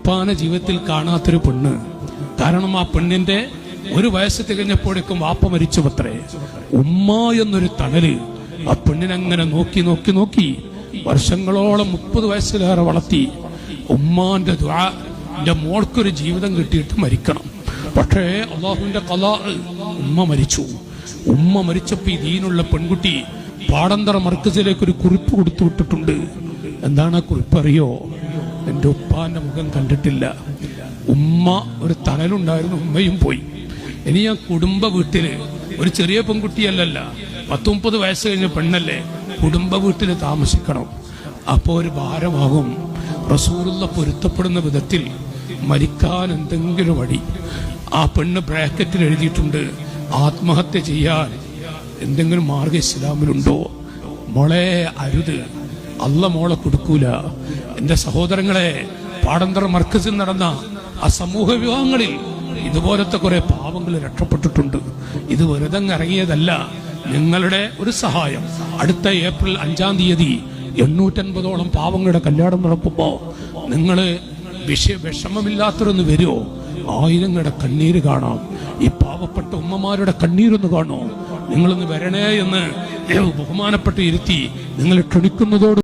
ഉപ്പാനെ ജീവിതത്തിൽ കാണാത്തൊരു പെണ്ണ്. കാരണം ആ പെണ്ണിന്റെ 1 വയസ്സ് തികഞ്ഞപ്പോഴേക്കും വാപ്പ മരിച്ചു പത്രേ. ഉമ്മ എന്നൊരു തണല് ആ പെണ്ണിനങ്ങനെ നോക്കി നോക്കി നോക്കി വർഷങ്ങളോളം 30 വയസ്സിലേറെ വളർത്തി. ഉമ്മാന്റെ ദുആ, എന്റെ മോൾക്കൊരു ജീവിതം കിട്ടിയിട്ട് മരിക്കണം. പക്ഷേ അള്ളാഹുവിന്റെ ഖലാ, ഉമ്മ മരിച്ചു. ഉമ്മ മരിച്ചപ്പോ ഈ ദീനുള്ള പെൺകുട്ടി പാടന്തറ മർക്കസിലേക്ക് ഒരു കുറിപ്പ് കൊടുത്തു വിട്ടിട്ടുണ്ട്. എന്താണ് ആ കുറിപ്പ് അറിയോ? എന്റെ ഉപ്പാന്റെ മുഖം കണ്ടിട്ടില്ല. ഉമ്മ ഒരു തണലുണ്ടായിരുന്നു, ഉമ്മയും പോയി. ഇനി ആ കുടുംബ വീട്ടില് ഒരു ചെറിയ പെൺകുട്ടിയല്ലല്ല, 30 വയസ്സ് കഴിഞ്ഞ പെണ്ണല്ലേ, കുടുംബ വീട്ടില് താമസിക്കണം. അപ്പോ ഒരു ഭാരമാകും. റസൂലുള്ള പൊരുത്തപ്പെടുന്ന വിധത്തിൽ മരിക്കാൻ എന്തെങ്കിലും വഴി. ആ പെണ്ണ് ബ്രാക്കറ്റിൽ എഴുതിയിട്ടുണ്ട്, ആത്മഹത്യ ചെയ്യാൻ എന്തെങ്കിലും മാർഗം ഇസ്ലാമിലുണ്ടോ? മോളെ അരുത്, അല്ല മോളെ കൊടുക്കൂല. എന്റെ സഹോദരങ്ങളെ, പാടന്തറ മർക്കസിൽ നടന്ന ആ സമൂഹ വിവാഹങ്ങളിൽ ഇതുപോലത്തെ കുറെ പാവങ്ങൾ രക്ഷപ്പെട്ടിട്ടുണ്ട്. ഇത് വെറുതെ ഇറങ്ങിയതല്ല. നിങ്ങളുടെ ഒരു സഹായം, അടുത്ത ഏപ്രിൽ 5-ാം തീയതി 850ഓളം പാവങ്ങളുടെ കല്യാണം നടക്കുമ്പോ നിങ്ങള് വിഷമമില്ലാത്തവരൊന്ന് വരുമോ? 1000ങ്ങളുടെ കണ്ണീര് കാണാം. ഈ പാവപ്പെട്ട ഉമ്മമാരുടെ കണ്ണീരൊന്ന് കാണോ? നിങ്ങളൊന്ന് വരണേ എന്ന് ബഹുമാനപ്പെട്ട് ഇരുത്തി നിങ്ങൾ ക്ഷണിക്കുന്നതോട്